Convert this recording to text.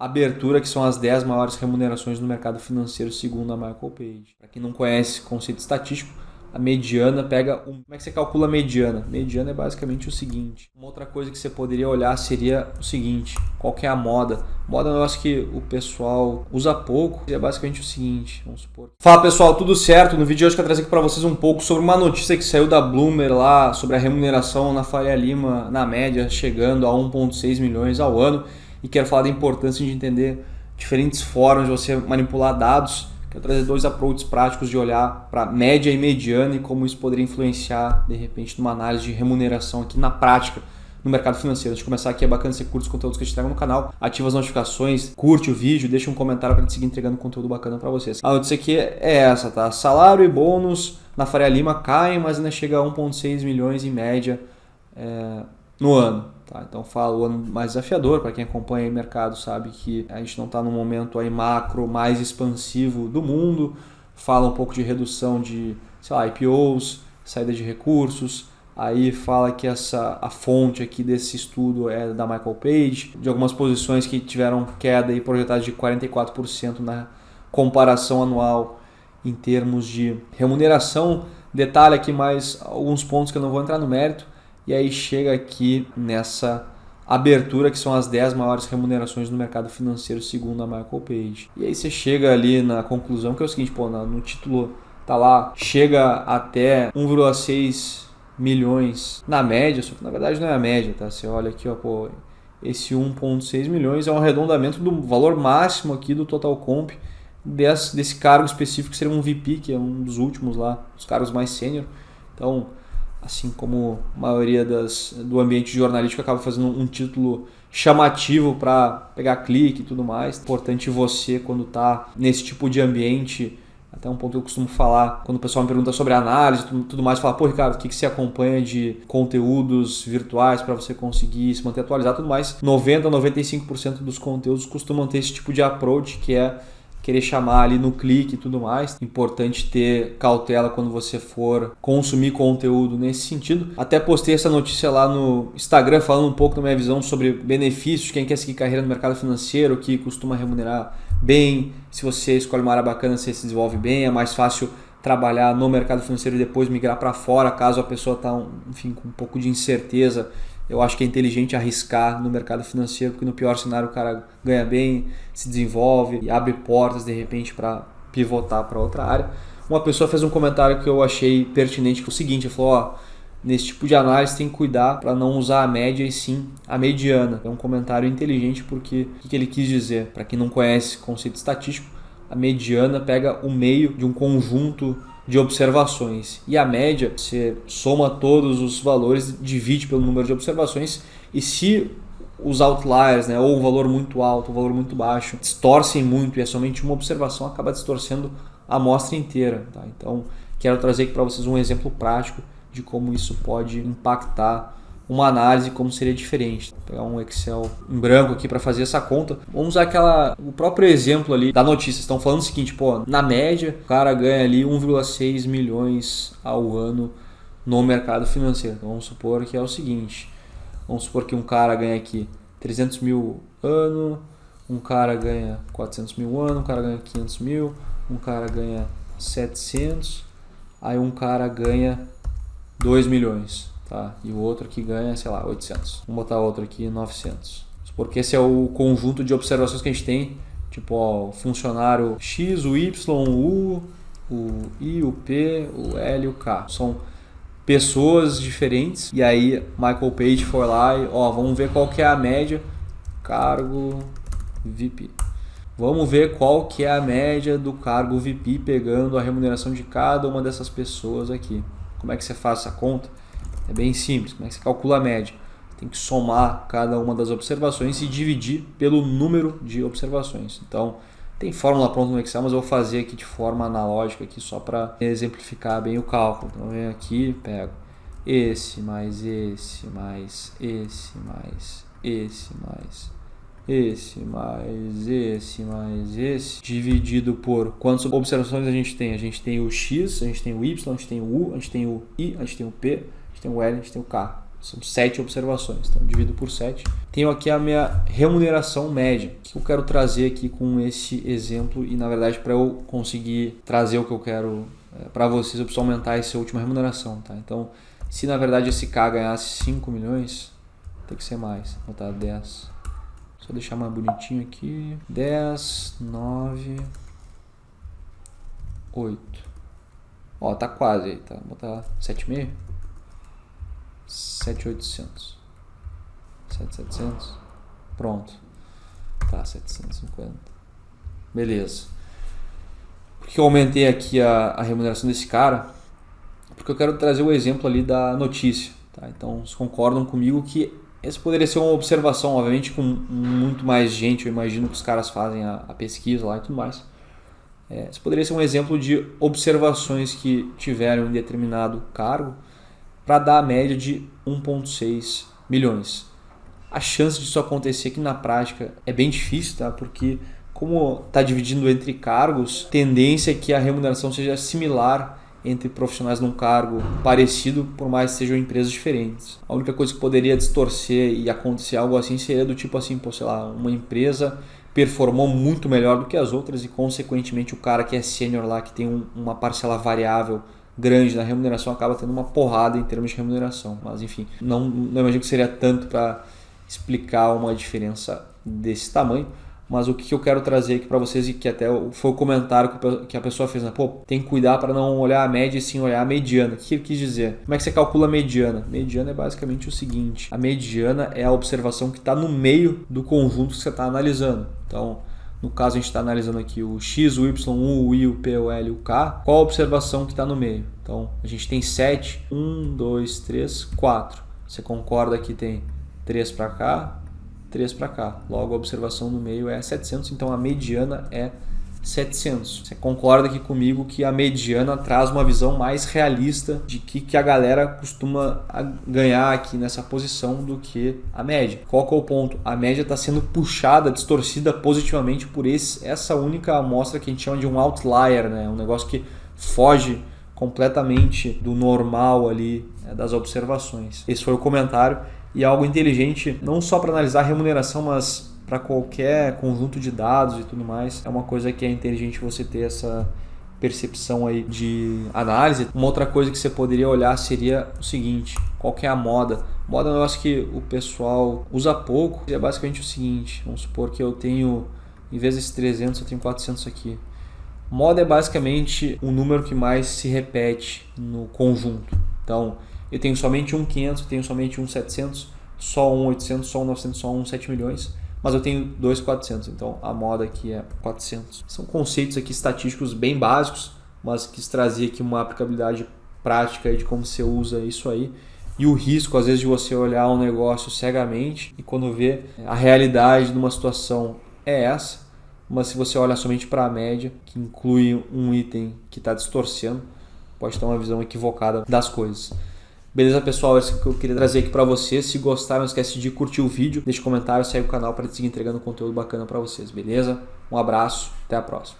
abertura, que são as 10 maiores remunerações no mercado financeiro segundo a Michael Page. Para quem não conhece o conceito estatístico, a mediana pega... Como é que você calcula a mediana? Mediana é basicamente o seguinte. Uma outra coisa que você poderia olhar seria o seguinte. Qual que é a moda? Moda é um negócio que o pessoal usa pouco. E é basicamente o seguinte. Vamos supor. Fala pessoal, tudo certo? No vídeo de hoje eu quero trazer aqui para vocês um pouco sobre uma notícia que saiu da Bloomberg lá, sobre a remuneração na Faria Lima, na média, chegando a 1,6 milhões ao ano. E quero falar da importância de entender diferentes formas de você manipular dados. Quero trazer dois approaches práticos de olhar para média e mediana e como isso poderia influenciar, de repente, numa análise de remuneração aqui na prática no mercado financeiro. Antes de começar aqui, é bacana você curte os conteúdos que a gente traga no canal, ativa as notificações, curte o vídeo, deixa um comentário para te seguir entregando conteúdo bacana para vocês. A notícia aqui é essa, tá? Salário e bônus na Faria Lima caem, mas ainda chega a 1,6 milhões em média no ano. Tá, então fala o ano mais desafiador, para quem acompanha o mercado sabe que a gente não está no momento aí macro mais expansivo do mundo, fala um pouco de redução de, sei lá, IPOs, saída de recursos, aí fala que a fonte aqui desse estudo é da Michael Page, de algumas posições que tiveram queda aí projetada de 44% na comparação anual em termos de remuneração. Detalhe aqui mais alguns pontos que eu não vou entrar no mérito. E aí chega aqui nessa abertura, que são as 10 maiores remunerações no mercado financeiro segundo a Michael Page. E aí você chega ali na conclusão, que é o seguinte, no título tá lá, chega até 1,6 milhões na média, só que na verdade não é a média, tá? Você olha aqui, esse 1,6 milhões é um arredondamento do valor máximo aqui do Total Comp desse cargo específico, que seria um VP, que é um dos últimos lá, os cargos mais sênior. Então, assim como a maioria do ambiente jornalístico acaba fazendo um título chamativo para pegar clique e tudo mais. Importante você, quando está nesse tipo de ambiente, até um ponto que eu costumo falar, quando o pessoal me pergunta sobre análise e tudo mais, fala, Ricardo, o que você acompanha de conteúdos virtuais para você conseguir se manter atualizado e tudo mais. 90% a 95% dos conteúdos costumam ter esse tipo de approach, que é querer chamar ali no clique e tudo mais. Importante ter cautela quando você for consumir conteúdo nesse sentido. Até postei essa notícia lá no Instagram falando um pouco da minha visão sobre benefícios, quem quer seguir carreira no mercado financeiro, que costuma remunerar bem. Se você escolhe uma área bacana, você se desenvolve bem, é mais fácil trabalhar no mercado financeiro e depois migrar para fora, caso a pessoa está com um pouco de incerteza. Eu acho que é inteligente arriscar no mercado financeiro, porque no pior cenário o cara ganha bem, se desenvolve e abre portas de repente para pivotar para outra área. Uma pessoa fez um comentário que eu achei pertinente, que é o seguinte, ele falou, nesse tipo de análise tem que cuidar para não usar a média e sim a mediana. É um comentário inteligente, porque o que ele quis dizer? Para quem não conhece o conceito estatístico, a mediana pega o meio de um conjunto de observações, e a média, você soma todos os valores, divide pelo número de observações, e se os outliers, ou o valor muito alto, o valor muito baixo, distorcem muito e é somente uma observação, acaba distorcendo a amostra inteira. Tá? Então, quero trazer aqui para vocês um exemplo prático de como isso pode impactar uma análise, como seria diferente. Vou pegar um Excel em branco aqui para fazer essa conta. Vamos usar o próprio exemplo ali da notícia. Estão falando o seguinte, na média, o cara ganha ali 1,6 milhões ao ano no mercado financeiro. Então, vamos supor que é o seguinte. Vamos supor que um cara ganha aqui 300 mil ano, um cara ganha 400 mil ano, um cara ganha 500 mil, um cara ganha 700, aí um cara ganha 2 milhões. Tá? E o outro aqui ganha, 800. Vamos botar outro aqui, 900. Porque esse é o conjunto de observações que a gente tem. Tipo, o funcionário X, o Y, o U, o I, o P, o L e o K. São pessoas diferentes. E aí, Michael Page foi lá e, vamos ver qual que é a média. Cargo VP. Vamos ver qual que é a média do cargo VP, pegando a remuneração de cada uma dessas pessoas aqui. Como é que você faz essa conta? É bem simples. Como é que você calcula a média? Tem que somar cada uma das observações e dividir pelo número de observações. Então, tem fórmula pronta no Excel, mas eu vou fazer aqui de forma analógica aqui só para exemplificar bem o cálculo. Então, eu venho aqui, pego esse mais esse mais esse mais esse mais esse mais esse mais esse, dividido por quantas observações a gente tem. A gente tem o X, a gente tem o Y, a gente tem o U, a gente tem o I, a gente tem o P, a gente tem o L, a gente tem o K. São 7 observações, então divido por 7. Tenho aqui a minha remuneração média. O que eu quero trazer aqui com esse exemplo e, na verdade, para eu conseguir trazer o que eu quero para vocês, eu preciso aumentar essa última remuneração. Tá? Então, se na verdade esse K ganhasse 5 milhões, tem que ser mais. Vou botar 10. Só deixar mais bonitinho aqui. 10, 9, 8. Ó, tá quase aí, tá? Vou botar 7,5. 7.800. 7.700. Pronto. Tá, 750. Beleza. Por que eu aumentei aqui a remuneração desse cara? Porque eu quero trazer o exemplo ali da notícia. Tá? Então, vocês concordam comigo que essa poderia ser uma observação, obviamente com muito mais gente, eu imagino que os caras fazem a pesquisa lá e tudo mais. Isso poderia ser um exemplo de observações que tiveram em determinado cargo para dar a média de 1,6 milhões. A chance disso acontecer aqui na prática é bem difícil, tá? Porque como está dividindo entre cargos, tendência é que a remuneração seja similar entre profissionais num cargo parecido, por mais que sejam empresas diferentes. A única coisa que poderia distorcer e acontecer algo assim seria do tipo assim, sei lá, uma empresa performou muito melhor do que as outras e, consequentemente, o cara que é sênior lá, que tem uma parcela variável grande na remuneração, acaba tendo uma porrada em termos de remuneração. Mas, enfim, não imagino que seria tanto para explicar uma diferença desse tamanho. Mas o que eu quero trazer aqui para vocês, e que até foi o comentário que a pessoa fez, né? Pô, tem que cuidar para não olhar a média e sim olhar a mediana. O que ele quis dizer? Como é que você calcula a mediana? Mediana é basicamente o seguinte: a mediana é a observação que está no meio do conjunto que você está analisando. Então, no caso, a gente está analisando aqui o X, o Y, o I, o P, o L, o K. Qual a observação que está no meio? Então, a gente tem 7, 1, 2, 3, 4. Você concorda que tem 3 para cá, 3 para cá. Logo, a observação no meio é 700, então a mediana é 700. Você concorda aqui comigo que a mediana traz uma visão mais realista de que a galera costuma ganhar aqui nessa posição do que a média? Qual que é o ponto? A média está sendo puxada, distorcida positivamente por essa única amostra que a gente chama de um outlier, né? Um negócio que foge completamente do normal ali, das observações. Esse foi o comentário. E algo inteligente, não só para analisar a remuneração, mas para qualquer conjunto de dados e tudo mais. É uma coisa que é inteligente você ter essa percepção aí de análise. Uma outra coisa que você poderia olhar seria o seguinte: qual que é a moda? Moda é um negócio que o pessoal usa pouco. É basicamente o seguinte: vamos supor que eu tenho, em vez desses 300, eu tenho 400 aqui. Moda é basicamente o número que mais se repete no conjunto. Então, eu tenho somente um 500, tenho somente um 700, só um 800, só um 900, só um 7 milhões, mas eu tenho dois 400, então a moda aqui é 400. São conceitos aqui estatísticos bem básicos, mas quis trazer aqui uma aplicabilidade prática de como você usa isso aí. E o risco, às vezes, de você olhar um negócio cegamente e quando vê a realidade de uma situação é essa, mas se você olha somente para a média, que inclui um item que está distorcendo, pode ter uma visão equivocada das coisas. Beleza, pessoal? Isso que eu queria trazer aqui para vocês. Se gostaram, não esquece de curtir o vídeo, deixa um comentário, segue o canal para seguir entregando conteúdo bacana para vocês, beleza? Um abraço, até a próxima.